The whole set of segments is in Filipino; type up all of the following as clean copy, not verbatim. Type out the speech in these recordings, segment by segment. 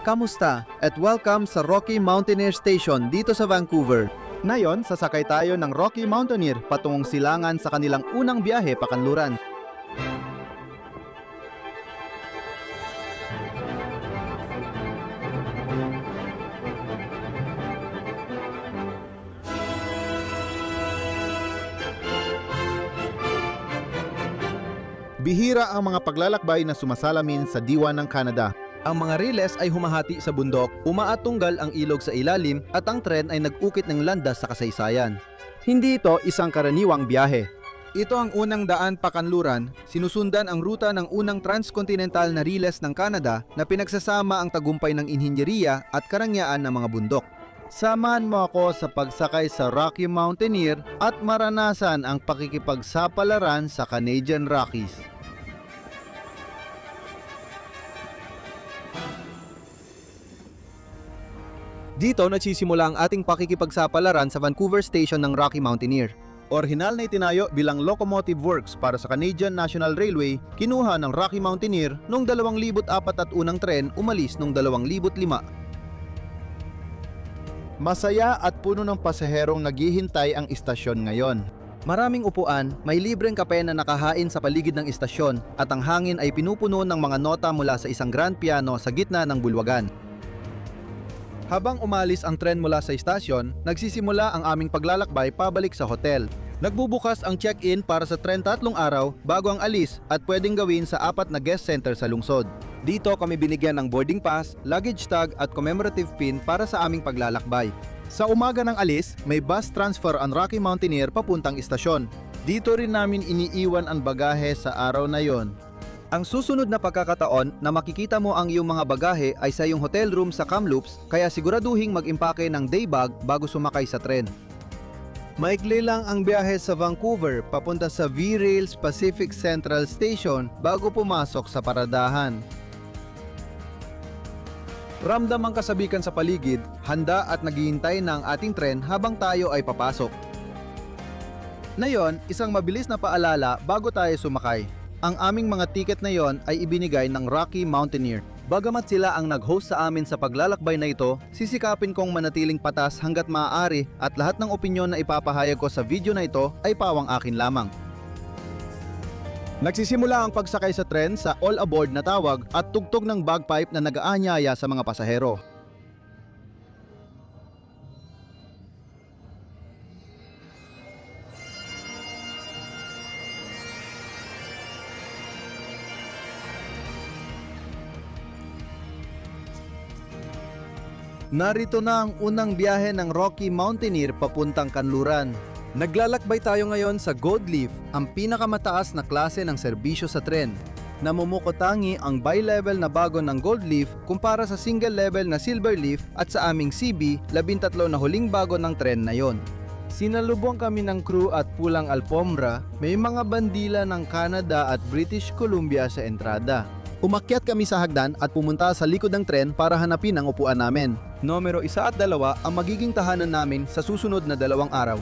Kamusta? At welcome sa Rocky Mountaineer Station dito sa Vancouver. Ngayon, sasakay tayo ng Rocky Mountaineer patungong Silangan sa kanilang unang biyahe pakanluran. Bihira ang mga paglalakbay na sumasalamin sa diwa ng Canada. Ang mga riles ay humahati sa bundok, umaatunggal ang ilog sa ilalim at ang tren ay nag-ukit ng landas sa kasaysayan. Hindi ito isang karaniwang biyahe. Ito ang unang daan pakanluran, sinusundan ang ruta ng unang transkontinental na riles ng Canada na pinagsasama ang tagumpay ng inhinyeriya at karangyaan ng mga bundok. Samahan mo ako sa pagsakay sa Rocky Mountaineer at maranasan ang pakikipagsapalaran sa Canadian Rockies. Dito nagsisimula ang ating pakikipagsapalaran sa Vancouver Station ng Rocky Mountaineer. Orihinal na itinayo bilang locomotive works para sa Canadian National Railway, kinuha ng Rocky Mountaineer noong 2004 at unang tren umalis noong 2005. Masaya at puno ng pasaherong naghihintay ang istasyon ngayon. Maraming upuan, may libreng kape na nakahain sa paligid ng istasyon at ang hangin ay pinupuno ng mga nota mula sa isang grand piano sa gitna ng bulwagan. Habang umalis ang tren mula sa istasyon, nagsisimula ang aming paglalakbay pabalik sa hotel. Nagbubukas ang check-in para sa tren 3 araw bago ang alis at pwedeng gawin sa 4 na guest center sa lungsod. Dito kami binigyan ng boarding pass, luggage tag at commemorative pin para sa aming paglalakbay. Sa umaga ng alis, may bus transfer ang Rocky Mountaineer papuntang istasyon. Dito rin namin iniiwan ang bagahe sa araw na yon. Ang susunod na pagkakataon na makikita mo ang iyong mga bagahe ay sa iyong hotel room sa Kamloops, kaya siguraduhing mag-impake ng day bag bago sumakay sa tren. Maikli lang ang biyahe sa Vancouver papunta sa V-Rails Pacific Central Station bago pumasok sa paradahan. Ramdam ang kasabikan sa paligid, handa at naghihintay na ang ating tren habang tayo ay papasok. Ngayon, isang mabilis na paalala bago tayo sumakay. Ang aming mga tiket na yon ay ibinigay ng Rocky Mountaineer. Bagamat sila ang nag-host sa amin sa paglalakbay na ito, sisikapin kong manatiling patas hanggat maaari at lahat ng opinyon na ipapahayag ko sa video na ito ay pawang akin lamang. Nagsisimula ang pagsakay sa tren sa all aboard na tawag at tugtog ng bagpipe na nag-aanyaya sa mga pasahero. Narito na ang unang biyahe ng Rocky Mountaineer papuntang Kanluran. Naglalakbay tayo ngayon sa Gold Leaf, ang pinakamataas na klase ng serbisyo sa tren. Namumukotangi ang bi-level na bago ng Gold Leaf kumpara sa single level na Silver Leaf at sa aming CB, 13 na huling bago ng tren na yon. Sinalubong kami ng crew at pulang alpombra, may mga bandila ng Canada at British Columbia sa entrada. Umakyat kami sa hagdan at pumunta sa likod ng tren para hanapin ang upuan namin. Numero 1 at 2 ang magiging tahanan namin sa susunod na 2 araw.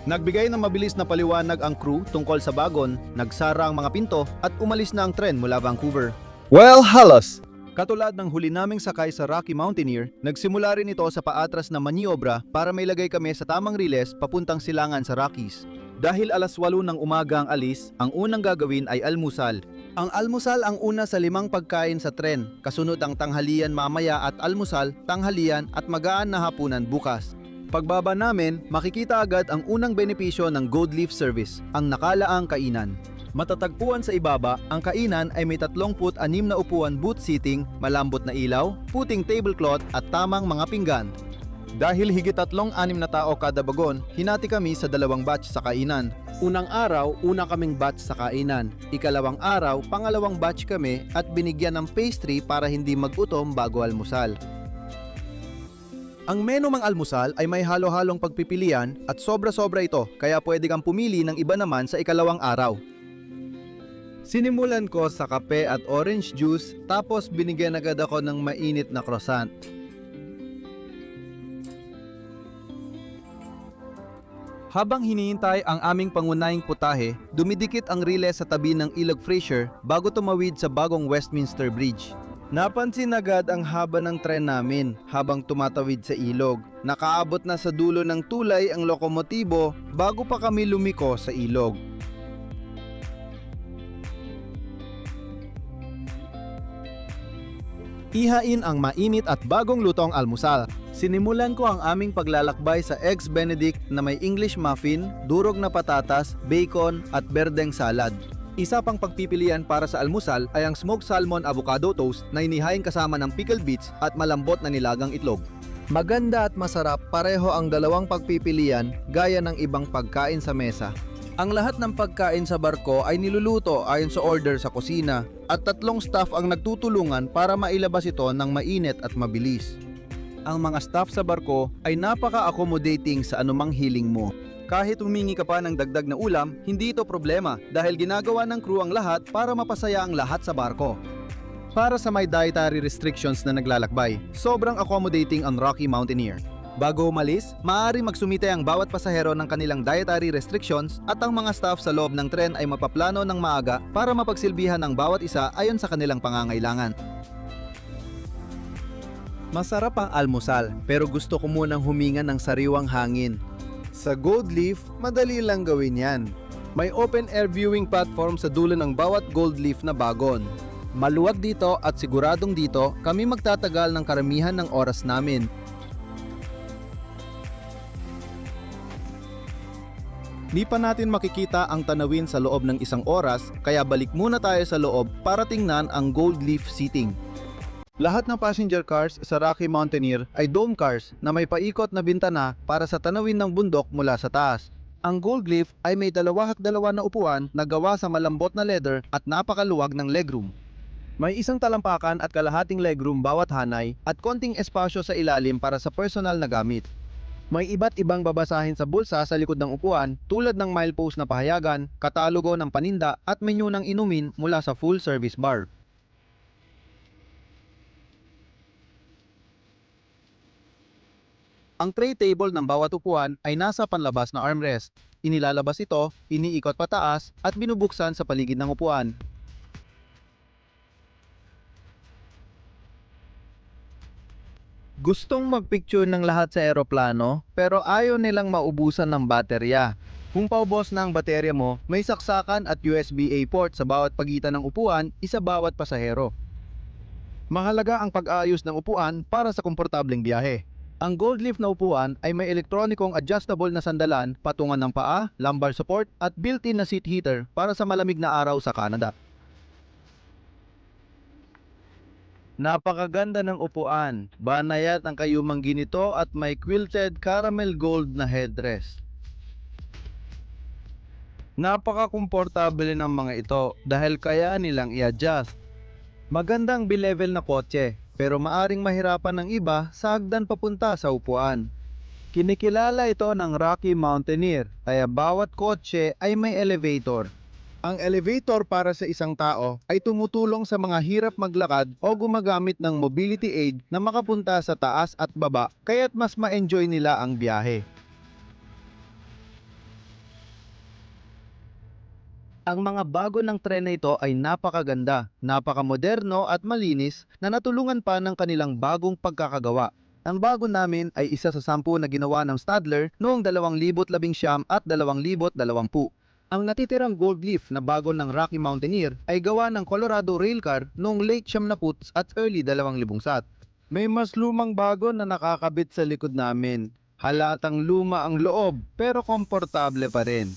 Nagbigay ng mabilis na paliwanag ang crew tungkol sa bagon, nagsara ang mga pinto at umalis na ang tren mula Vancouver. Well, halos! Katulad ng huli naming sakay sa Rocky Mountaineer, nagsimula rin ito sa paatras na maniobra para may lagay kami sa tamang riles papuntang Silangan sa Rockies. Dahil alas 8 ng umaga ang alis, ang unang gagawin ay almusal. Ang almusal ang una sa 5 pagkain sa tren, kasunod ang tanghalian mamaya at almusal, tanghalian at magaan na hapunan bukas. Pagbaba namin, makikita agad ang unang benepisyo ng Gold Leaf Service, ang nakalaang kainan. Matatagpuan sa ibaba, ang kainan ay may 36 na upuan booth seating, malambot na ilaw, puting tablecloth at tamang mga pinggan. Dahil higit 3-6 na tao kada bagon, hinati kami sa 2 batch sa kainan. Unang araw, una kaming batch sa kainan. Ikalawang araw, pangalawang batch kami at binigyan ng pastry para hindi magutom bago almusal. Ang menu ng almusal ay may halo-halong pagpipilian at sobra-sobra ito, kaya pwede kang pumili ng iba naman sa ikalawang araw. Sinimulan ko sa kape at orange juice, tapos binigyan agad ako ng mainit na croissant. Habang hinihintay ang aming pangunahing putahe, dumidikit ang relay sa tabi ng Ilog Fraser bago tumawid sa bagong Westminster Bridge. Napansin agad ang haba ng tren namin habang tumatawid sa ilog. Nakaabot na sa dulo ng tulay ang lokomotibo bago pa kami lumiko sa ilog. Ihain ang mainit at bagong lutong almusal. Sinimulan ko ang aming paglalakbay sa Eggs Benedict na may English muffin, durog na patatas, bacon at berdeng salad. Isa pang pagpipilian para sa almusal ay ang smoked salmon avocado toast na inihain kasama ng pickled beets at malambot na nilagang itlog. Maganda at masarap pareho ang dalawang pagpipilian gaya ng ibang pagkain sa mesa. Ang lahat ng pagkain sa barko ay niluluto ayon sa order sa kusina at 3 staff ang nagtutulungan para mailabas ito ng mainit at mabilis. Ang mga staff sa barko ay napaka-accommodating sa anumang hiling mo. Kahit humingi ka pa ng dagdag na ulam, hindi ito problema dahil ginagawa ng crew ang lahat para mapasaya ang lahat sa barko. Para sa may dietary restrictions na naglalakbay, sobrang accommodating ang Rocky Mountaineer. Bago umalis, maaari magsumite ang bawat pasahero ng kanilang dietary restrictions at ang mga staff sa loob ng tren ay mapaplano ng maaga para mapagsilbihan ng bawat isa ayon sa kanilang pangangailangan. Masarap ang almusal pero gusto ko munang huminga ng sariwang hangin. Sa Gold Leaf, madali lang gawin yan. May open air viewing platform sa dulo ng bawat Gold Leaf na bagon. Maluwag dito at siguradong dito kami magtatagal ng karamihan ng oras namin. Di pa natin makikita ang tanawin sa loob ng 1 oras, kaya balik muna tayo sa loob para tingnan ang Gold Leaf seating. Lahat ng passenger cars sa Rocky Mountaineer ay dome cars na may paikot na bintana para sa tanawin ng bundok mula sa taas. Ang Gold Leaf ay may 2x2 na upuan na gawa sa malambot na leather at napakaluwag ng legroom. May 1 talampakan at kalahating legroom bawat hanay at konting espasyo sa ilalim para sa personal na gamit. May iba't ibang babasahin sa bulsa sa likod ng upuan tulad ng milepost na pahayagan, katalogo ng paninda at menyu ng inumin mula sa full service bar. Ang tray table ng bawat upuan ay nasa panlabas na armrest. Inilalabas ito, iniikot pataas at binubuksan sa paligid ng upuan. Gustong magpicture ng lahat sa eroplano pero ayaw nilang maubusan ng baterya. Kung paubos na ang baterya mo, may saksakan at USB-A port sa bawat pagitan ng upuan, isa bawat pasahero. Mahalaga ang pag-aayos ng upuan para sa komportableng biyahe. Ang Gold Leaf na upuan ay may elektronikong adjustable na sandalan, patungan ng paa, lumbar support at built-in na seat heater para sa malamig na araw sa Canada. Napakaganda ng upuan, banayat ang kayumang ginito at may quilted caramel gold na headrest. Napaka-komportable ng mga ito dahil kaya nilang i-adjust. Magandang bilevel na kotse pero maaring mahirapan ng iba sa hagdan papunta sa upuan. Kinikilala ito ng Rocky Mountaineer kaya bawat kotse ay may elevator. Ang elevator para sa isang tao ay tumutulong sa mga hirap maglakad o gumagamit ng mobility aid na makapunta sa taas at baba kaya't mas ma-enjoy nila ang biyahe. Ang mga bago ng tren na ito ay napakaganda, napakamoderno at malinis na natulungan pa ng kanilang bagong pagkakagawa. Ang bago namin ay isa sa 10 na ginawa ng Stadler noong 2019 at 2020. Ang natitirang Gold Leaf na bago ng Rocky Mountaineer ay gawa ng Colorado Railcar noong late 1970s at early 2000s. May mas lumang bago na nakakabit sa likod namin. Halatang luma ang loob pero komportable pa rin.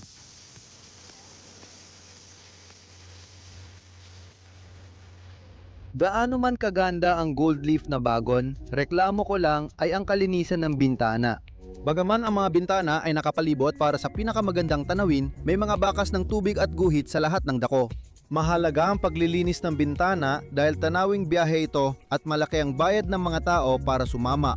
Gaano man kaganda ang Gold Leaf na bagon, reklamo ko lang ay ang kalinisan ng bintana. Bagaman ang mga bintana ay nakapalibot para sa pinakamagandang tanawin, may mga bakas ng tubig at guhit sa lahat ng dako. Mahalaga ang paglilinis ng bintana dahil tanawing biyahe ito at malaki ang bayad ng mga tao para sumama.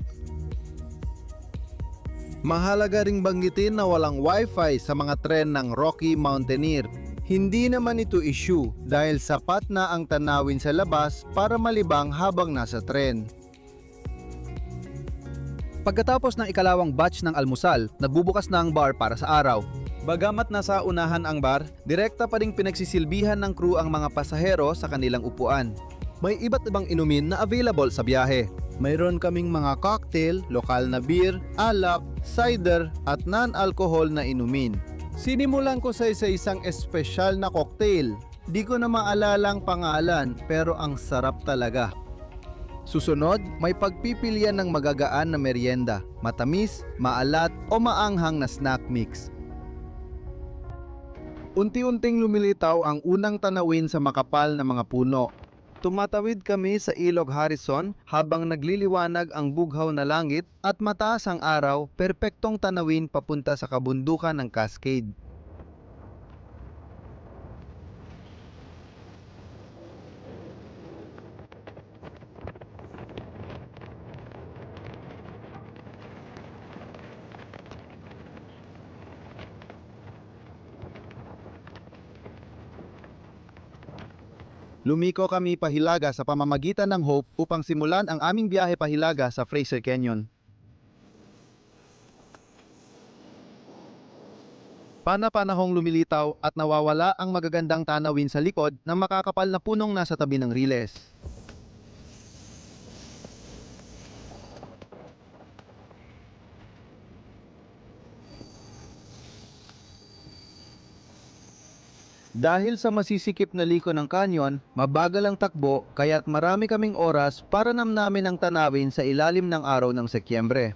Mahalaga ring banggitin na walang wifi sa mga tren ng Rocky Mountaineer. Hindi naman ito issue dahil sapat na ang tanawin sa labas para malibang habang nasa tren. Pagkatapos ng ikalawang batch ng almusal, nagbubukas na ang bar para sa araw. Bagamat nasa unahan ang bar, direkta pa ring pinagsisilbihan ng crew ang mga pasahero sa kanilang upuan. May iba't ibang inumin na available sa biyahe. Mayroon kaming mga cocktail, lokal na beer, alak, cider at non-alcohol na inumin. Sinimulan ko sa isang espesyal na cocktail. Di ko na maalalang pangalan pero ang sarap talaga. Susunod, may pagpipilian ng magagaan na merienda, matamis, maalat o maanghang na snack mix. Unti-unting lumilitaw ang unang tanawin sa makapal na mga puno. Tumatawid kami sa Ilog Harrison habang nagliliwanag ang bughaw na langit at mataas ang araw, perpektong tanawin papunta sa kabundukan ng Cascade. Lumiko kami pahilaga sa pamamagitan ng Hope upang simulan ang aming biyahe pahilaga sa Fraser Canyon. Pana-panahong lumilitaw at nawawala ang magagandang tanawin sa likod ng makakapal na punong nasa tabi ng riles. Dahil sa masisikip na liko ng kanyon, mabagal ang takbo kaya't marami kaming oras para namnamin ang tanawin sa ilalim ng araw ng Setyembre.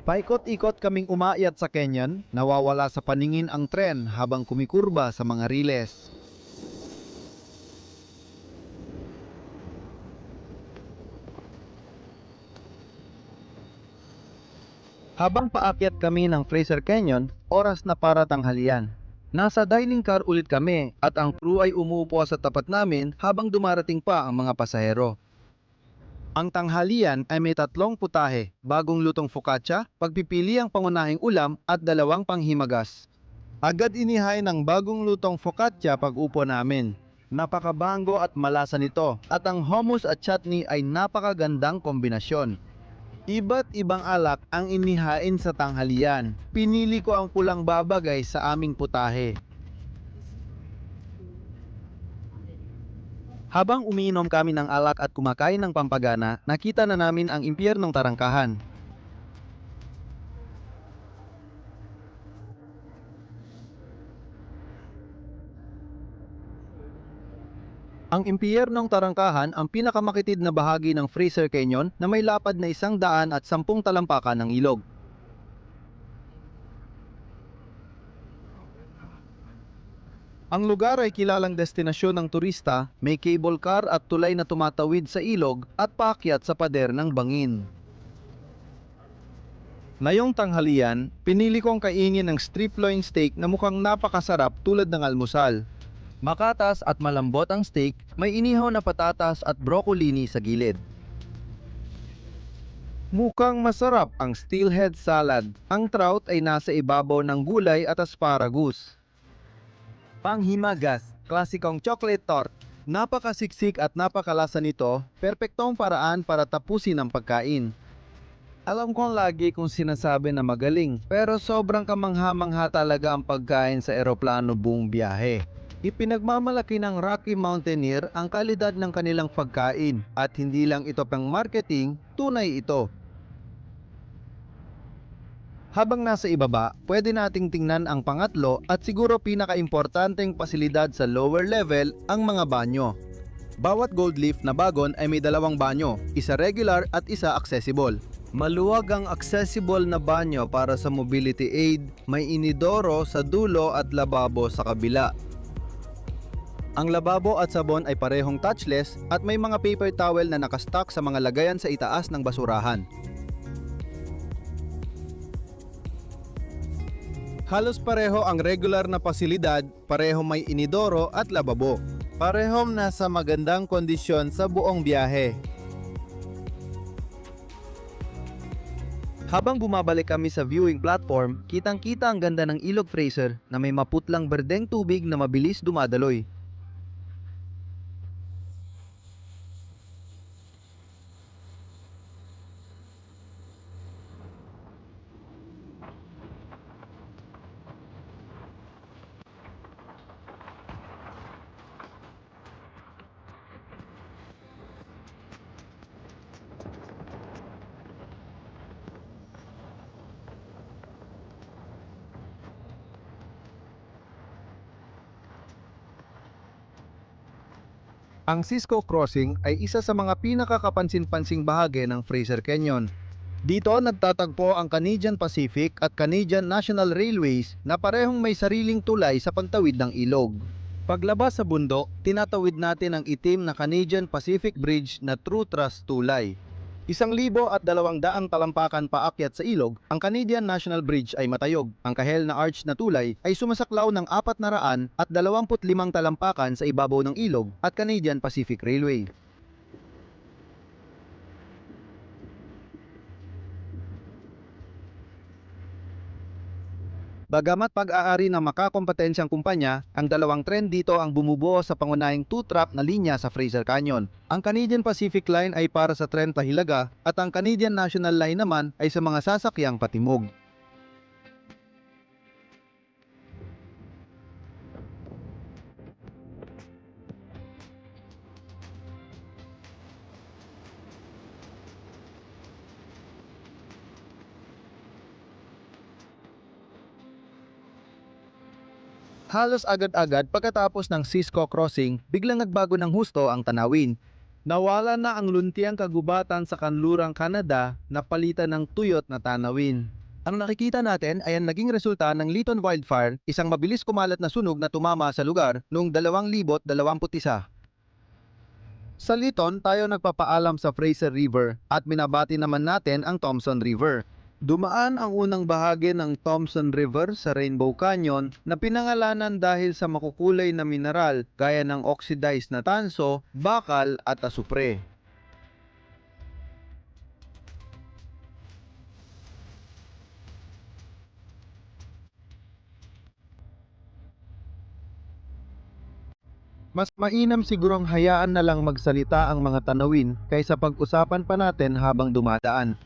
Paikot-ikot kaming umakyat sa canyon, nawawala sa paningin ang tren habang kumikurba sa mga riles. Habang paakyat kami ng Fraser Canyon, oras na para tanghalian. Nasa dining car ulit kami at ang crew ay umuupo sa tapat namin habang dumarating pa ang mga pasahero. Ang tanghalian ay may 3 putahe, bagong lutong focaccia, pagpipili ang pangunahing ulam at 2 panghimagas. Agad inihain ng bagong lutong focaccia pag-upo namin. Napakabango at malasa nito at ang hummus at chutney ay napakagandang kombinasyon. Iba't ibang alak ang inihain sa tanghalian. Pinili ko ang pulang babagay sa aming putahe. Habang umiinom kami ng alak at kumakain ng pampagana, nakita na namin ang impyernong Tarangkahan. Ang impyernong Tarangkahan ang pinakamakitid na bahagi ng Fraser Canyon na may lapad na 110 talampakan ng ilog. Ang lugar ay kilalang destinasyon ng turista, may cable car at tulay na tumatawid sa ilog at paakyat sa pader ng bangin. Ngayong tanghalian, pinili kong kainin ng strip loin steak na mukhang napakasarap tulad ng almusal. Makatas at malambot ang steak, may inihaw na patatas at broccoli sa gilid. Mukhang masarap ang steelhead salad. Ang trout ay nasa ibabaw ng gulay at asparagus. Panghimagas, klasikong chocolate tart. Napakasiksik at napakalasa nito, perpektong paraan para tapusin ang pagkain. Alam kong lagi kong sinasabi na magaling, pero sobrang kamangha-mangha talaga ang pagkain sa eroplano buong biyahe. Ipinagmamalaki ng Rocky Mountaineer ang kalidad ng kanilang pagkain at hindi lang ito pang marketing, tunay ito. Habang nasa ibaba, pwede nating tingnan ang pangatlo at siguro pinaka-importanteng pasilidad sa lower level, ang mga banyo. Bawat gold leaf na bagon ay may 2 banyo, isa regular at isa accessible. Maluwag ang accessible na banyo para sa mobility aid, may inidoro sa dulo at lababo sa kabila. Ang lababo at sabon ay parehong touchless at may mga paper towel na nakastock sa mga lagayan sa itaas ng basurahan. Halos pareho ang regular na pasilidad, pareho may inidoro at lababo. Parehong nasa magandang kondisyon sa buong biyahe. Habang bumabalik kami sa viewing platform, kitang-kita ang ganda ng Ilog Fraser na may maputlang berdeng tubig na mabilis dumadaloy. Ang Cisco Crossing ay isa sa mga pinakakapansin-pansing bahagi ng Fraser Canyon. Dito nagtatagpo ang Canadian Pacific at Canadian National Railways na parehong may sariling tulay sa pagtawid ng ilog. Paglabas sa bundok, tinatawid natin ang itim na Canadian Pacific Bridge na True Trust tulay. 1,200 talampakan paakyat sa ilog, ang Canadian National Bridge ay matayog. Ang kahel na arch na tulay ay sumasaklaw ng 425 talampakan sa ibabaw ng ilog at Canadian Pacific Railway. Bagamat pag-aari ng makakompetensyang kumpanya, ang dalawang tren dito ang bumubuo sa pangunahing two-track na linya sa Fraser Canyon. Ang Canadian Pacific Line ay para sa tren pahilaga at ang Canadian National Line naman ay sa mga sasakyang patimog. Halos agad-agad pagkatapos ng Cisco Crossing, biglang nagbago ng husto ang tanawin. Nawala na ang luntiang kagubatan sa kanlurang Canada na palitan ng tuyot na tanawin. Ang nakikita natin ay ang naging resulta ng Lytton Wildfire, isang mabilis kumalat na sunog na tumama sa lugar noong 2021. Sa Lytton, tayo nagpapaalam sa Fraser River at minabati naman natin ang Thompson River. Dumaan ang unang bahagi ng Thompson River sa Rainbow Canyon na pinangalanan dahil sa makukulay na mineral gaya ng oxidized na tanso, bakal at asupre. Mas mainam sigurong hayaan na lang magsalita ang mga tanawin kaysa pag-usapan pa natin habang dumadaan.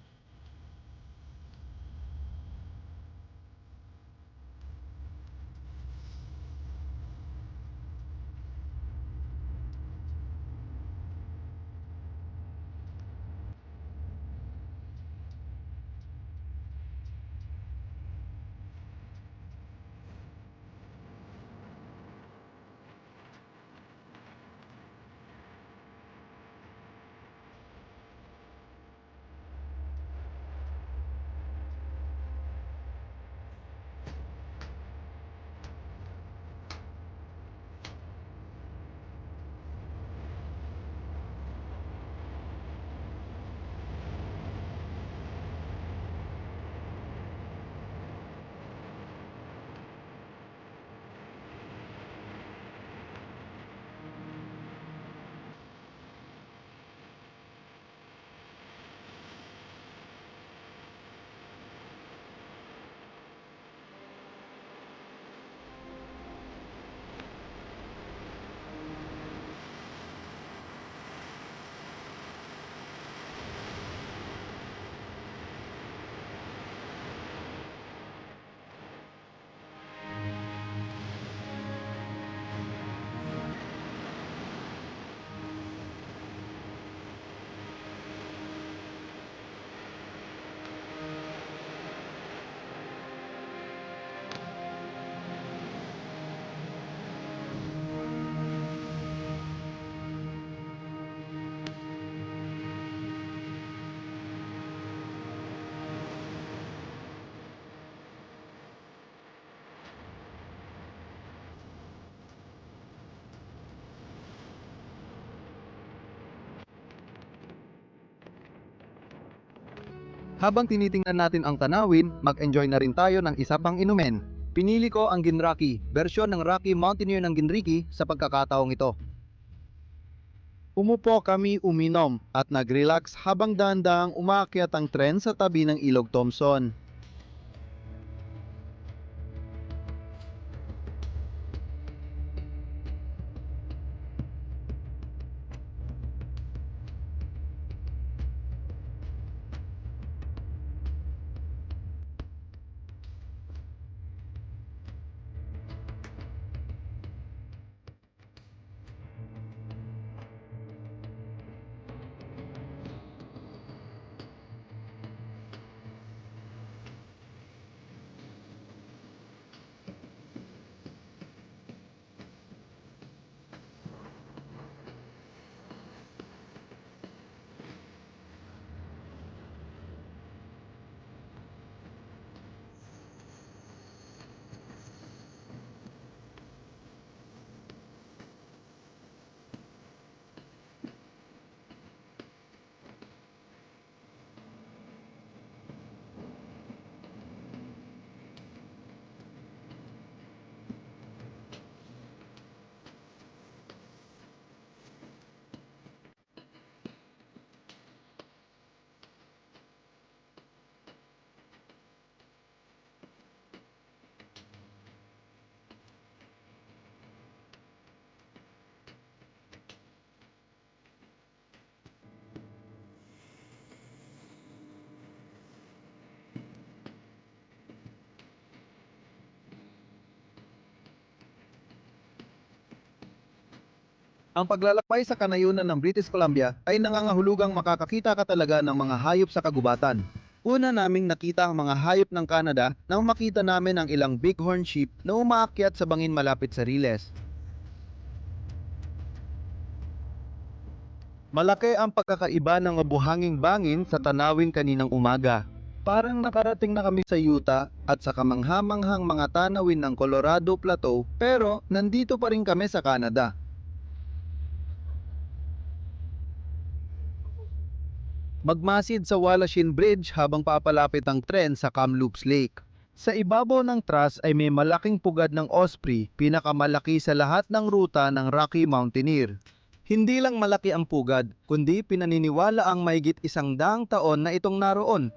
Habang tinitingnan natin ang tanawin, mag-enjoy na rin tayo ng isa pang inumin. Pinili ko ang Ginraki, bersyon ng Rocky Mountaineer ng Ginriki sa pagkakataong ito. Umupo kami uminom at nag-relax habang dahan-dahang umaakyat ang tren sa tabi ng Ilog Thompson. Ang paglalakbay sa kanayunan ng British Columbia ay nangangahulugang makakakita ka talaga ng mga hayop sa kagubatan. Una naming nakita ang mga hayop ng Canada nang makita namin ang ilang bighorn sheep na umaakyat sa bangin malapit sa Riles. Malaki ang pagkakaiba ng buhanging bangin sa tanawin kaninang umaga. Parang nakarating na kami sa Utah at sa kamanghamanghang mga tanawin ng Colorado Plateau, pero nandito pa rin kami sa Canada. Magmasid sa Walashin Bridge habang papalapit ang tren sa Kamloops Lake. Sa ibabaw ng truss ay may malaking pugad ng osprey, pinakamalaki sa lahat ng ruta ng Rocky Mountaineer. Hindi lang malaki ang pugad, kundi pinaniniwala ang mahigit 100 taon na itong naroon.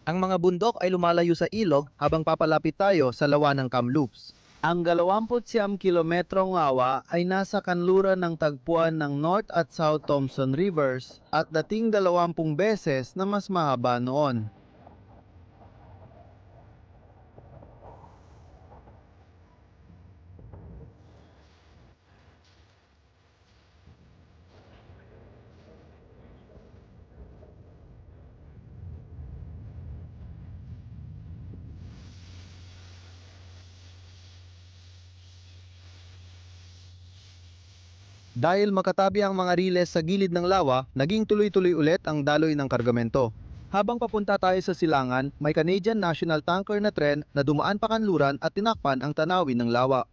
Ang mga bundok ay lumalayo sa ilog habang papalapit tayo sa lawa ng Kamloops. Ang 29 kilometrong ngawa ay nasa kanluran ng tagpuan ng North at South Thompson Rivers at dating 20 beses na mas mahaba noon. Dahil makatabi ang mga riles sa gilid ng lawa, naging tuloy-tuloy ulit ang daloy ng kargamento. Habang papunta tayo sa silangan, may Canadian National Tanker na tren na dumaan pa kanluran at tinakpan ang tanawin ng lawa.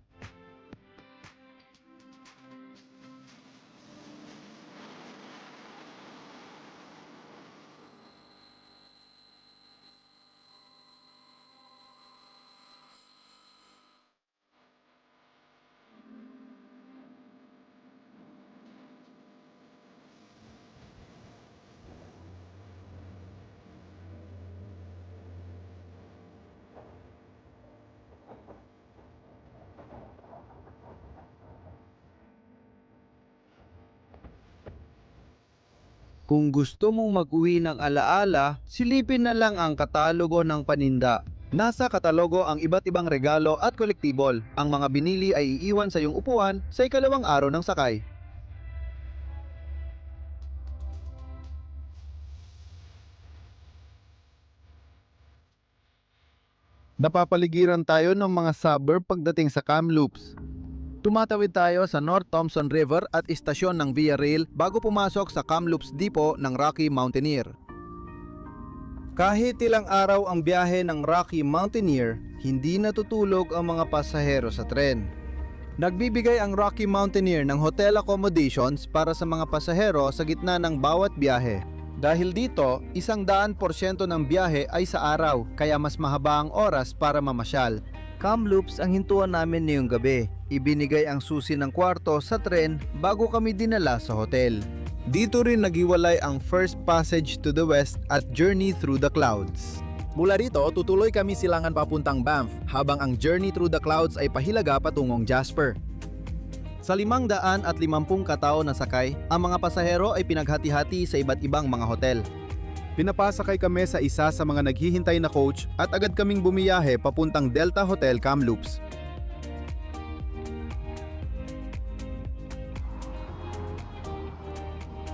Kung gusto mong mag-uwi ng alaala, silipin na lang ang katalogo ng paninda. Nasa katalogo ang iba't ibang regalo at kolektibol. Ang mga binili ay iiwan sa iyong upuan sa ikalawang araw ng sakay. Napapaligiran tayo ng mga suburb pagdating sa Kamloops. Tumatawid tayo sa North Thompson River at istasyon ng Via Rail bago pumasok sa Kamloops Depot ng Rocky Mountaineer. Kahit ilang araw ang biyahe ng Rocky Mountaineer, hindi natutulog ang mga pasahero sa tren. Nagbibigay ang Rocky Mountaineer ng hotel accommodations para sa mga pasahero sa gitna ng bawat biyahe. Dahil dito, 100% ng biyahe ay sa araw, kaya mas mahaba ang oras para mamasyal. Kamloops ang hintuan namin ngayong gabi. Ibinigay ang susi ng kwarto sa tren bago kami dinala sa hotel. Dito rin naghiwalay ang First Passage to the West at Journey Through the Clouds. Mula rito, tutuloy kami silangan papuntang Banff, habang ang Journey Through the Clouds ay pahilaga patungong Jasper. Sa 550 katao na sakay, ang mga pasahero ay pinaghati-hati sa iba't ibang mga hotel. Pinapasakay kami sa isa sa mga naghihintay na coach at agad kaming bumiyahe papuntang Delta Hotel Kamloops.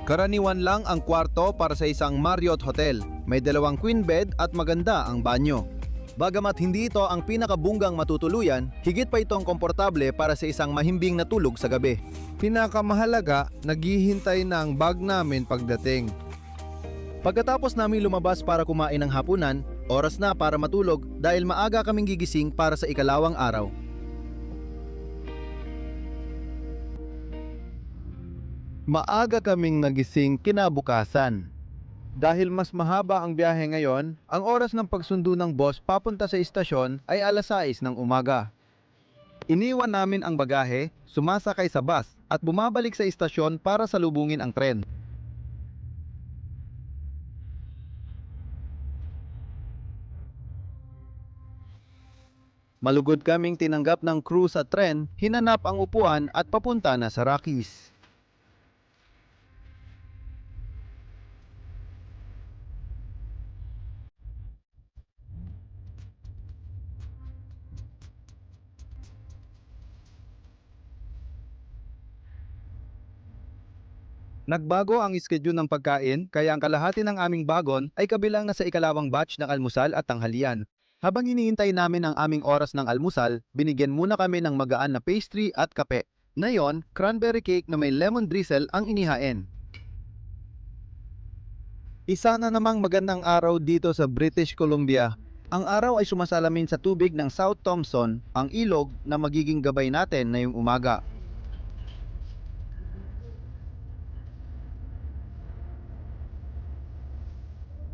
Karaniwan lang ang kwarto para sa isang Marriott Hotel. May 2 queen bed at maganda ang banyo. Bagamat hindi ito ang pinakabunggang matutuluyan, higit pa itong komportable para sa isang mahimbing na tulog sa gabi. Pinakamahalaga, naghihintay na ang bag namin pagdating. Pagkatapos namin lumabas para kumain ng hapunan, oras na para matulog dahil maaga kaming gigising para sa ikalawang araw. Maaga kaming nagising kinabukasan. Dahil mas mahaba ang biyahe ngayon, ang oras ng pagsundo ng boss papunta sa istasyon ay alas 6 ng umaga. Iniwan namin ang bagahe, sumasakay sa bus at bumabalik sa istasyon para salubungin ang tren. Malugod kaming tinanggap ng crew sa tren, hinanap ang upuan at papunta na sa Rockies. Nagbago ang schedule ng pagkain, kaya ang kalahati ng aming bagon ay kabilang na sa ikalawang batch ng almusal at tanghalian. Habang hinihintay namin ang aming oras ng almusal, binigyan muna kami ng magaan na pastry at kape. Ngayon, cranberry cake na may lemon drizzle ang inihain. Isa na namang magandang araw dito sa British Columbia. Ang araw ay sumasalamin sa tubig ng South Thompson, ang ilog na magiging gabay natin ngayong umaga.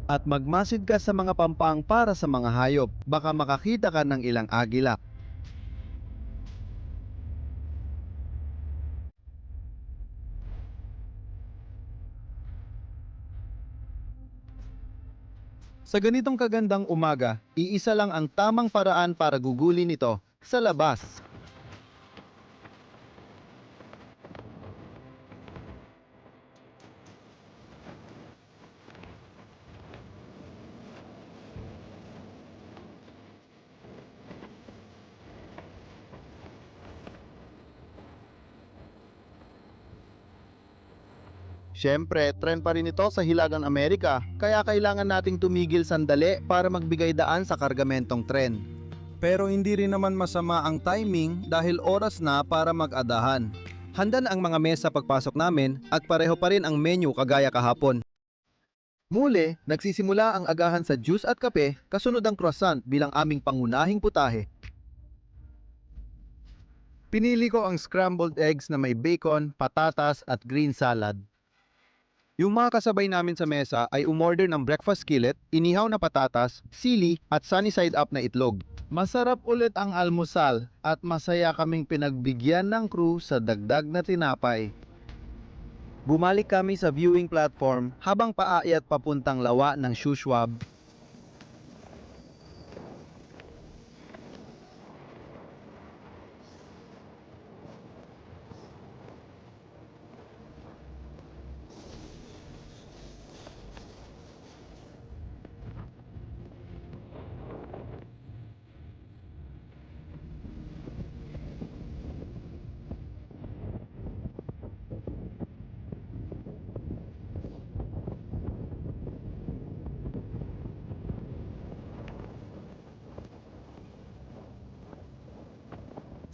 At magmasid ka sa mga pampang para sa mga hayop, baka makakita ka ng ilang agila. Sa ganitong kagandang umaga, iisa lang ang tamang paraan para gugulin ito, sa labas. Siyempre, trend pa rin ito sa Hilagang Amerika, kaya kailangan nating tumigil sandali para magbigay daan sa kargamentong tren. Pero hindi rin naman masama ang timing dahil oras na para mag-adahan. Handa na ang mga mesa pagpasok namin at pareho pa rin ang menu kagaya kahapon. Muli, nagsisimula ang agahan sa juice at kape, kasunod ang croissant bilang aming pangunahing putahe. Pinili ko ang scrambled eggs na may bacon, patatas at green salad. Yung mga kasabay namin sa mesa ay umorder ng breakfast skillet, inihaw na patatas, sili at sunny side up na itlog. Masarap ulit ang almusal at masaya kaming pinagbigyan ng crew sa dagdag na tinapay. Bumalik kami sa viewing platform habang paakyat papuntang lawa ng Shuswap.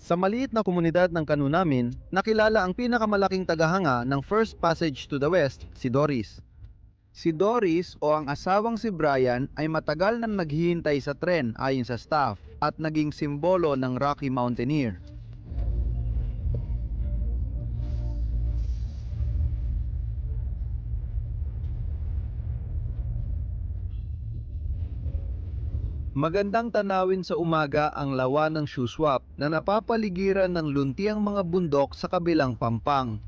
Sa maliit na komunidad ng kanu namin, nakilala ang pinakamalaking tagahanga ng First Passage to the West, si Doris. Si Doris o ang asawang si Brian ay matagal nang naghihintay sa tren ayon sa staff at naging simbolo ng Rocky Mountaineer. Magandang tanawin sa umaga ang lawa ng Shuswap na napapaligiran ng luntiang mga bundok sa kabilang pampang.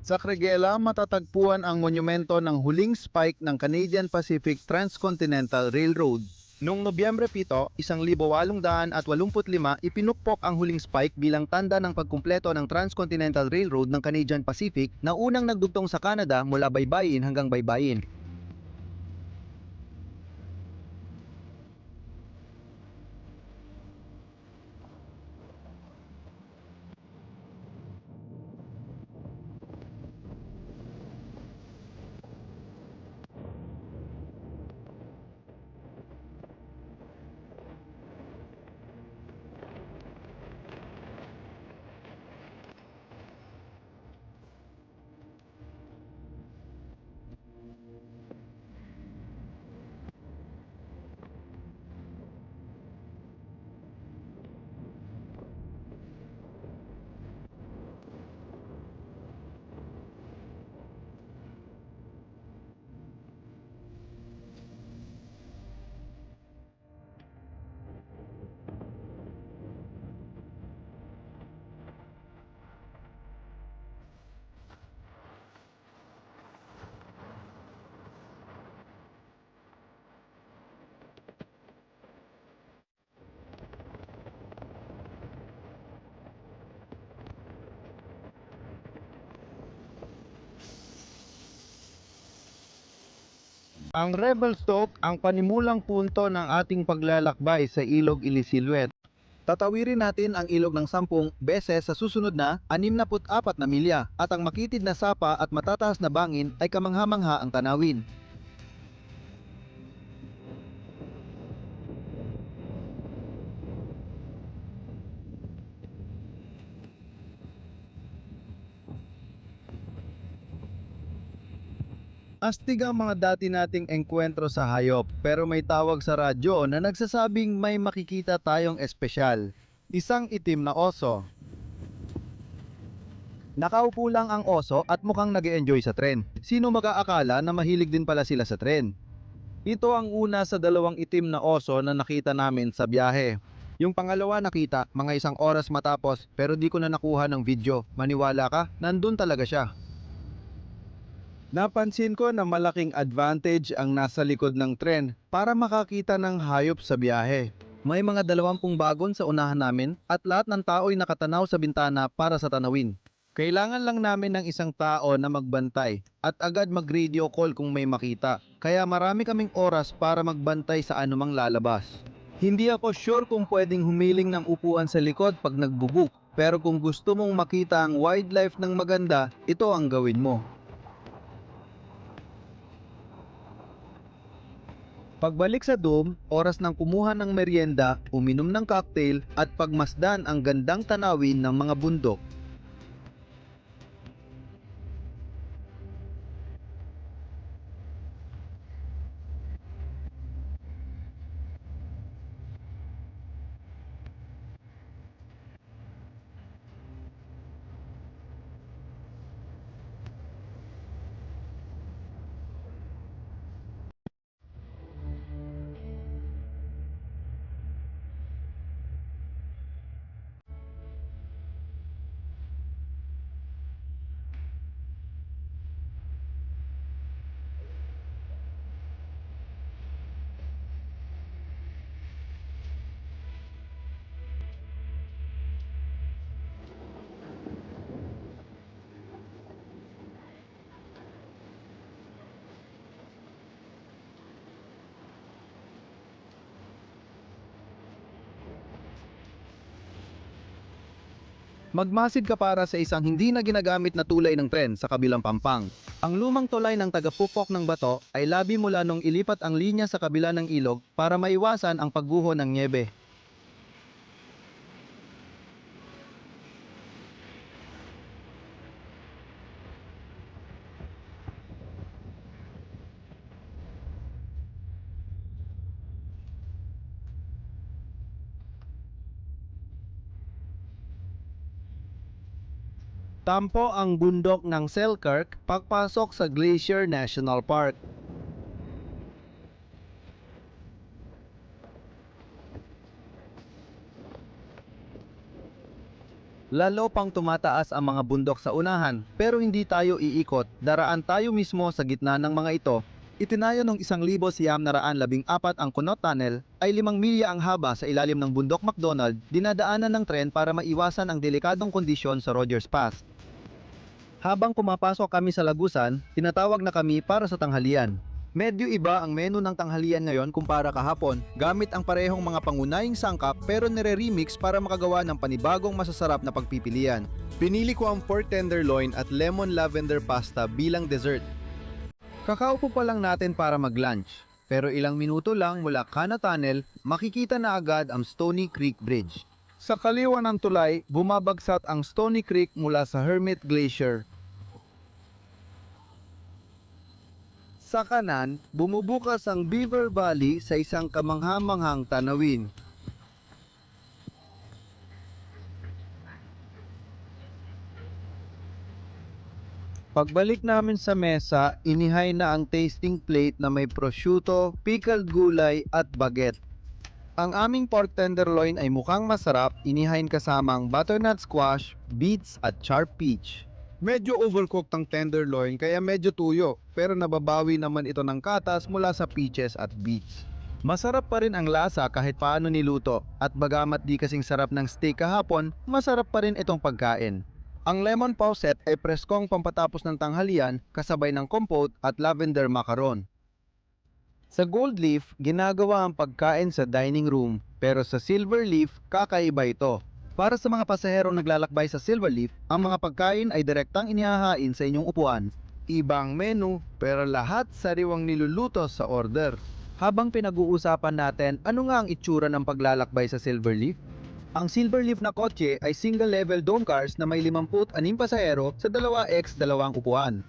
Sa Criguela, matatagpuan ang monumento ng huling spike ng Canadian Pacific Transcontinental Railroad. Noong Nobyembre 7, 1885, ipinukpok ang huling spike bilang tanda ng pagkumpleto ng Transcontinental Railroad ng Canadian Pacific na unang nagdugtong sa Canada mula baybayin hanggang baybayin. Ang Revelstoke ang panimulang punto ng ating paglalakbay sa Ilog Ilisiluet. Tatawirin natin ang ilog ng 10 beses sa susunod na 64 na milya at ang makitid na sapa at matataas na bangin ay kamangha-mangha ang tanawin. Astig ang mga dati nating engkwentro sa hayop pero may tawag sa radyo na nagsasabing may makikita tayong espesyal. Isang itim na oso. Nakaupo lang ang oso at mukhang nag-e-enjoy sa tren. Sino mag-aakala na mahilig din pala sila sa tren? Ito ang una sa dalawang itim na oso na nakita namin sa biyahe. Yung pangalawa nakita mga 1 oras matapos pero di ko na nakuha ng video. Maniwala ka, nandun talaga siya. Napansin ko na malaking advantage ang nasa likod ng tren para makakita ng hayop sa biyahe. May mga 20 bagon sa unahan namin at lahat ng tao'y nakatanaw sa bintana para sa tanawin. Kailangan lang namin ng isang tao na magbantay at agad mag-radio call kung may makita. Kaya marami kaming oras para magbantay sa anumang lalabas. Hindi ako sure kung pwedeng humiling ng upuan sa likod pag nagbubook. Pero kung gusto mong makita ang wildlife ng maganda, ito ang gawin mo. Pagbalik sa dome, oras ng kumuha ng merienda, uminom ng cocktail at pagmasdan ang gandang tanawin ng mga bundok. Magmasid ka para sa isang hindi na ginagamit na tulay ng tren sa kabilang pampang. Ang lumang tulay ng tagapupok ng bato ay labi mula nung ilipat ang linya sa kabila ng ilog para maiwasan ang pagguho ng nyebe. Tampo ang bundok ng Selkirk pagpasok sa Glacier National Park. Lalo pang tumataas ang mga bundok sa unahan, pero hindi tayo iikot, daraan tayo mismo sa gitna ng mga ito. Itinayo noong 1914 ang Conot Tunnel ay 5 milya ang haba sa ilalim ng bundok McDonald, dinadaanan ng tren para maiwasan ang delikadong kondisyon sa Rogers Pass. Habang pumapasok kami sa Lagusan, tinatawag na kami para sa tanghalian. Medyo iba ang menu ng tanghalian ngayon kumpara kahapon, gamit ang parehong mga pangunahing sangkap pero nire-remix para makagawa ng panibagong masasarap na pagpipilian. Pinili ko ang pork tenderloin at lemon lavender pasta bilang dessert. Kakaupo pa lang natin para mag-lunch, pero ilang minuto lang mula Kana Tunnel, makikita na agad ang Stony Creek Bridge. Sa kaliwa ng tulay, bumabagsat ang Stony Creek mula sa Hermit Glacier. Sa kanan, bumubukas ang Beaver Valley sa isang kamangha-manghang tanawin. Pagbalik namin sa mesa, inihay na ang tasting plate na may prosciutto, pickled gulay at baget. Ang aming pork tenderloin ay mukhang masarap, inihain kasamang butternut squash, beets at sharp peach. Medyo overcooked ang tenderloin kaya medyo tuyo, pero nababawi naman ito ng katas mula sa peaches at beets. Masarap pa rin ang lasa kahit paano niluto, at bagamat di kasing sarap ng steak kahapon, masarap pa rin itong pagkain. Ang lemon pauset ay preskong pampatapos ng tanghalian kasabay ng compote at lavender macaron. Sa Gold Leaf, ginagawa ang pagkain sa dining room, pero sa Silver Leaf, kakaiba ito. Para sa mga pasaherong naglalakbay sa Silver Leaf, ang mga pagkain ay direktang inihahain sa inyong upuan. Ibang menu, pero lahat sariwang niluluto sa order. Habang pinag-uusapan natin, ano nga ang itsura ng paglalakbay sa Silver Leaf? Ang Silver Leaf na kotse ay single-level dome cars na may 56 pasahero sa 2x2 upuan.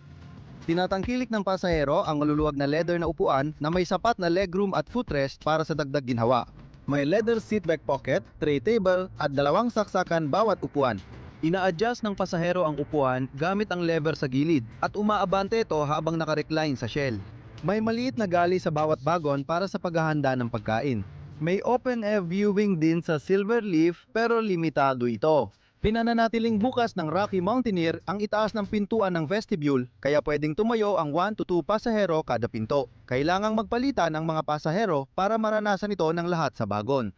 Tinatangkilik ng pasahero ang maluluwag na leather na upuan na may sapat na legroom at footrest para sa dagdag ginhawa. May leather seat back pocket, tray table at 2 saksakan bawat upuan. Ina-adjust ng pasahero ang upuan gamit ang lever sa gilid at umaabante ito habang naka-recline sa shell. May maliit na gali sa bawat bagon para sa paghahanda ng pagkain. May open-air viewing din sa Silver Leaf pero limitado ito. Pinananatiling bukas ng Rocky Mountaineer ang itaas ng pintuan ng vestibule, kaya pwedeng tumayo ang 1 to 2 pasahero kada pinto. Kailangang magpalitan ang mga pasahero para maranasan ito ng lahat sa bagon.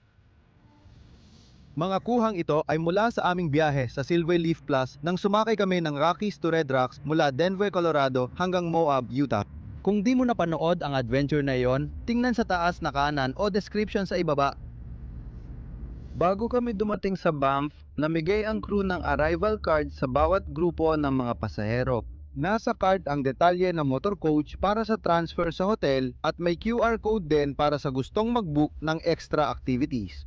Mga kuhang ito ay mula sa aming biyahe sa Silver Leaf Plus nang sumakay kami ng Rockies to Red Rocks mula Denver, Colorado hanggang Moab, Utah. Kung di mo napanood ang adventure na iyon, tingnan sa taas na kanan o description sa ibaba. Bago kami dumating sa Banff, namigay ang crew ng arrival card sa bawat grupo ng mga pasahero. Nasa card ang detalye ng motor coach para sa transfer sa hotel at may QR code din para sa gustong mag-book ng extra activities.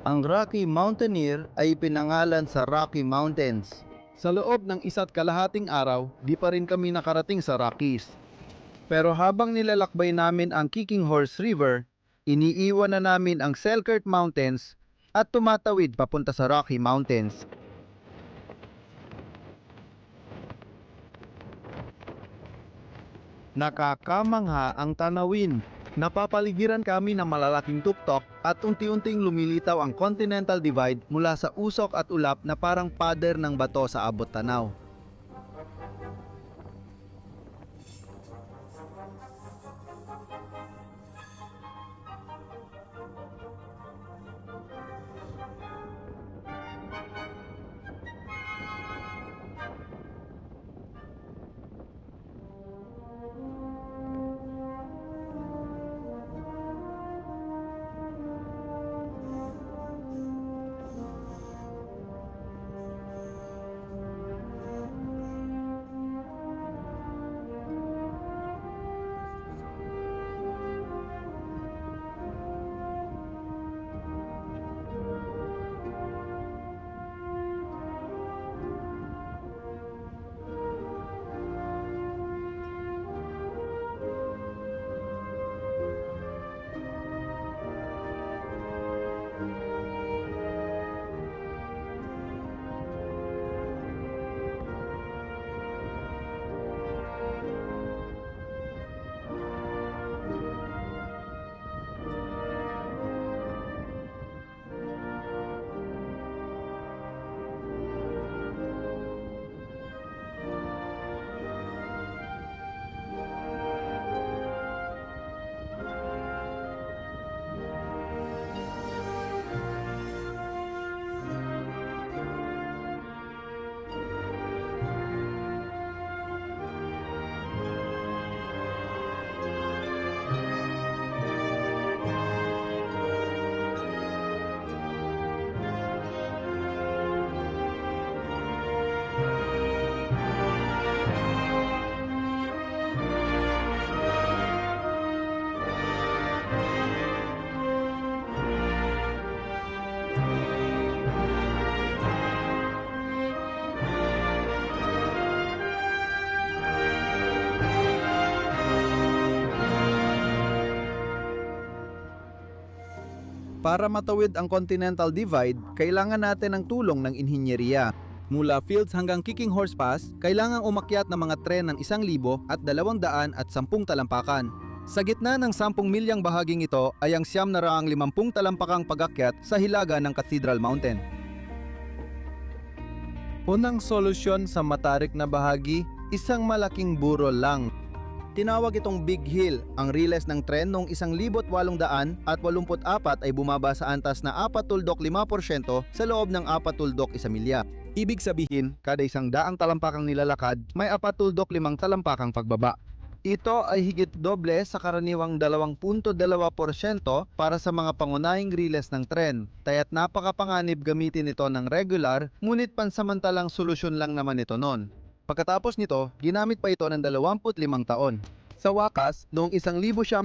Ang Rocky Mountaineer ay pinangalan sa Rocky Mountains. Sa loob ng 1.5 araw, di pa rin kami nakarating sa Rockies. Pero habang nilalakbay namin ang Kicking Horse River, iniiwan na namin ang Selkirk Mountains at tumatawid papunta sa Rocky Mountains. Nakakamangha ang tanawin. Napapaligiran kami ng malalaking tuktok at unti-unting lumilitaw ang Continental Divide mula sa usok at ulap na parang pader ng bato sa abot tanaw. Para matawid ang Continental Divide, kailangan natin ng tulong ng inhinyeriya. Mula Fields hanggang Kicking Horse Pass, kailangang umakyat ng mga tren ng 1,210 talampakan. Sa gitna ng 10 milyang bahaging ito ay ang 950 talampakang pag-akyat sa hilaga ng Cathedral Mountain. Unang solusyon sa matarik na bahagi, isang malaking burol lang. Tinawag itong Big Hill. Ang riles ng tren noong 1,884 ay bumaba sa antas na 4.5% sa loob ng 4.1 milya. Ibig sabihin, kada 100 talampakang nilalakad, may 4.5 talampakang pagbaba. Ito ay higit doble sa karaniwang 2.2% para sa mga pangunahing riles ng tren, kaya't napakapanganib gamitin ito ng regular, ngunit pansamantalang solusyon lang naman ito noon. Pagkatapos nito, ginamit pa ito ng 25 taon. Sa wakas, noong 1907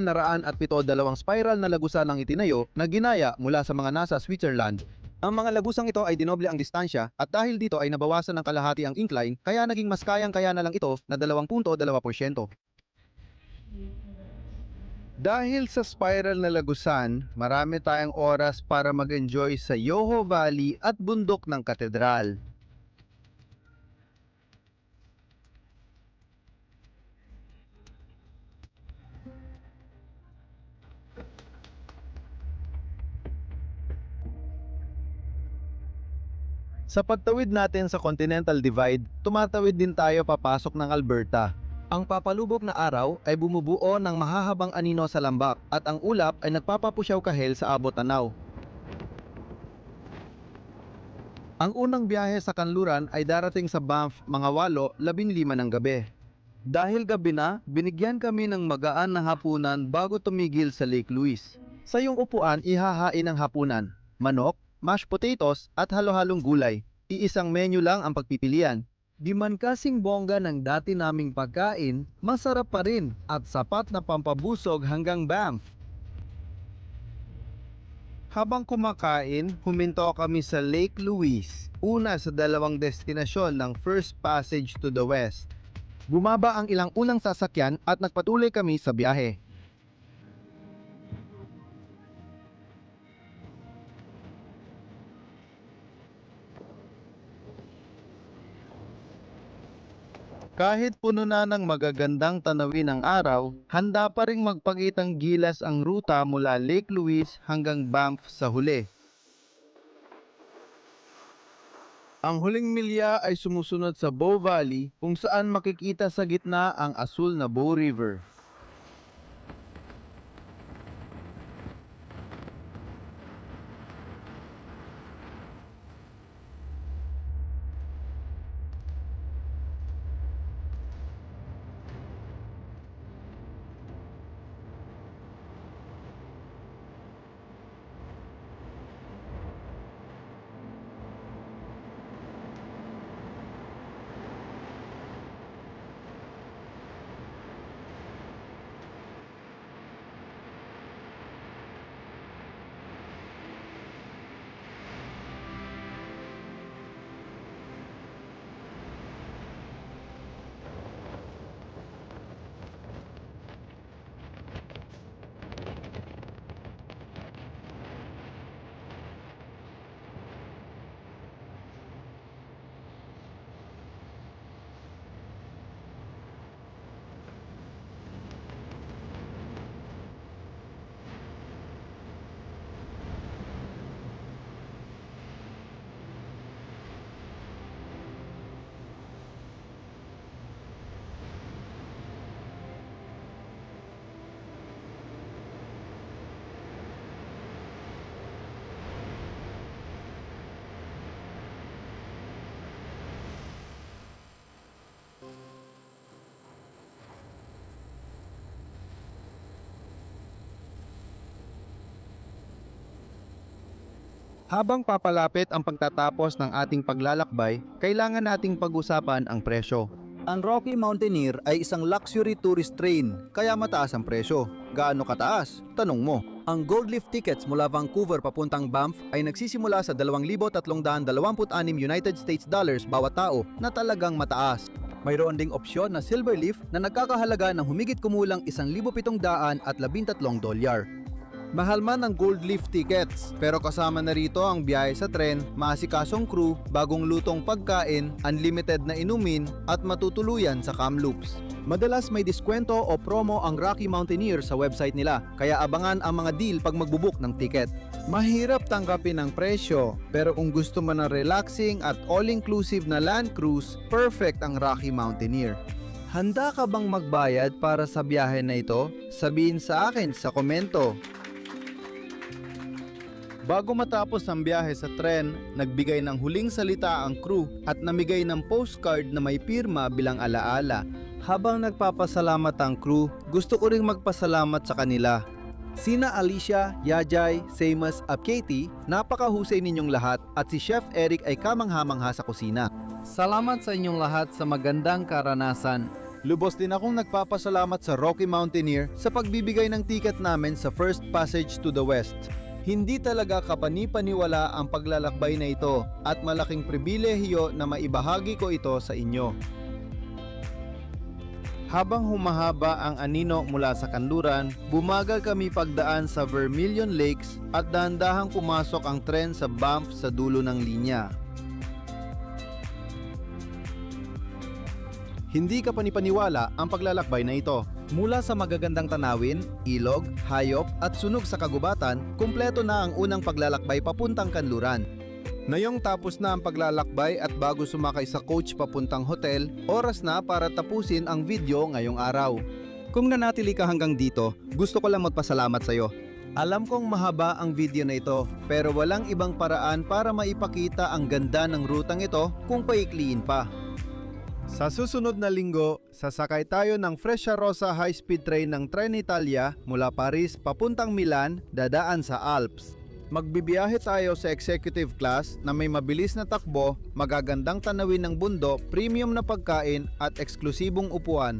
dalawang spiral na lagusan ang itinayo na ginaya mula sa mga nasa Switzerland. Ang mga lagusang ito ay dinoble ang distansya at dahil dito ay nabawasan ng kalahati ang incline kaya naging mas kayang-kaya na lang ito na 2.2%. Dahil sa spiral na lagusan, marami tayong oras para mag-enjoy sa Yoho Valley at bundok ng katedral. Sa pagtawid natin sa Continental Divide, tumatawid din tayo papasok ng Alberta. Ang papalubok na araw ay bumubuo ng mahahabang anino sa lambak at ang ulap ay nagpapapusyaw kahel sa abot tanaw. Ang unang biyahe sa kanluran ay darating sa Banff mga 8:15 ng gabi. Dahil gabi na, binigyan kami ng magaan na hapunan bago tumigil sa Lake Louise. Sa iyong upuan, ihahain ang hapunan, manok, mashed potatoes at halo-halong gulay. Iisang menu lang ang pagpipilian. Di man kasing bongga ng dati naming pagkain, masarap pa rin at sapat na pampabusog hanggang Banff. Habang kumakain, huminto kami sa Lake Louise, una sa dalawang destinasyon ng First Passage to the West. Bumaba ang ilang unang sasakyan at nagpatuloy kami sa biyahe. Kahit puno na ng magagandang tanawin ng araw, handa pa ring magpakitang gilas ang ruta mula Lake Louise hanggang Banff sa huli. Ang huling milya ay sumusunod sa Bow Valley kung saan makikita sa gitna ang asul na Bow River. Habang papalapit ang pagtatapos ng ating paglalakbay, kailangan nating pag-usapan ang presyo. Ang Rocky Mountaineer ay isang luxury tourist train, kaya mataas ang presyo. Gaano kataas? Tanong mo. Ang Gold Leaf tickets mula Vancouver papuntang Banff ay nagsisimula sa 2,326 United States dollars bawat tao, na talagang mataas. Mayroon ding opsyon na Silver Leaf na nagkakahalaga ng humigit kumulang 1,713 dolyar. Mahal man ang Gold Leaf tickets, pero kasama na rito ang biyahe sa tren, maasikasong crew, bagong lutong pagkain, unlimited na inumin, at matutuluyan sa Kamloops. Madalas may diskwento o promo ang Rocky Mountaineer sa website nila, kaya abangan ang mga deal pag magbubook ng ticket. Mahirap tanggapin ang presyo, pero kung gusto mo ng relaxing at all-inclusive na land cruise, perfect ang Rocky Mountaineer. Handa ka bang magbayad para sa biyahe na ito? Sabihin sa akin sa komento. Bago matapos ang biyahe sa tren, nagbigay ng huling salita ang crew at namigay ng postcard na may pirma bilang alaala. Habang nagpapasalamat ang crew, gusto ko ring magpasalamat sa kanila. Sina Alicia, Yajay, Seamus at Katie, napakahusay ninyong lahat, at si Chef Eric ay kamangha-mangha sa kusina. Salamat sa inyong lahat sa magandang karanasan. Lubos din akong nagpapasalamat sa Rocky Mountaineer sa pagbibigay ng ticket namin sa First Passage to the West. Hindi talaga kapani-paniwala ang paglalakbay na ito at malaking pribilehiyo na maibahagi ko ito sa inyo. Habang humahaba ang anino mula sa kanluran, bumagal kami pagdaan sa Vermilion Lakes at dahan-dahang pumasok ang tren sa Banff sa dulo ng linya. Hindi kapani-paniwala ang paglalakbay na ito. Mula sa magagandang tanawin, ilog, hayop at sunog sa kagubatan, kumpleto na ang unang paglalakbay papuntang kanluran. Ngayong tapos na ang paglalakbay at bago sumakay sa coach papuntang hotel, oras na para tapusin ang video ngayong araw. Kung nanatili ka hanggang dito, gusto ko lang magpasalamat sa iyo. Alam kong mahaba ang video na ito, pero walang ibang paraan para maipakita ang ganda ng rutang ito kung paikliin pa. Sa susunod na linggo, sasakay tayo ng Freccia Rossa high-speed train ng Trenitalia mula Paris papuntang Milan, dadaan sa Alps. Magbibiyahe tayo sa executive class na may mabilis na takbo, magagandang tanawin ng bundok, premium na pagkain at eksklusibong upuan.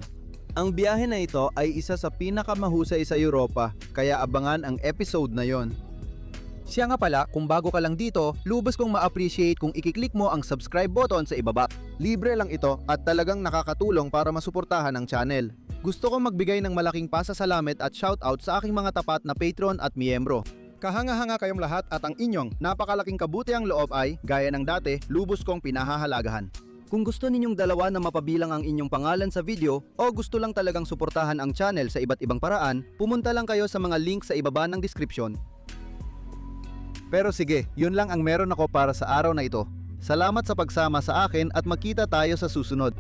Ang biyahe na ito ay isa sa pinakamahusay sa Europa, kaya abangan ang episode na yon. Siya nga pala, kung bago ka lang dito, lubos kong ma-appreciate kung i-click mo ang subscribe button sa ibaba. Libre lang ito at talagang nakakatulong para masuportahan ang channel. Gusto kong magbigay ng malaking pasasalamat at shoutout sa aking mga tapat na patron at miyembro. Kahanga-hanga kayong lahat at ang inyong napakalaking kabutiang loob ay, gaya ng dati, lubos kong pinahahalagahan. Kung gusto ninyong dalawa na mapabilang ang inyong pangalan sa video o gusto lang talagang suportahan ang channel sa iba't ibang paraan, pumunta lang kayo sa mga link sa ibaba ng description. Pero sige, yun lang ang meron ako para sa araw na ito. Salamat sa pagsama sa akin at magkita tayo sa susunod.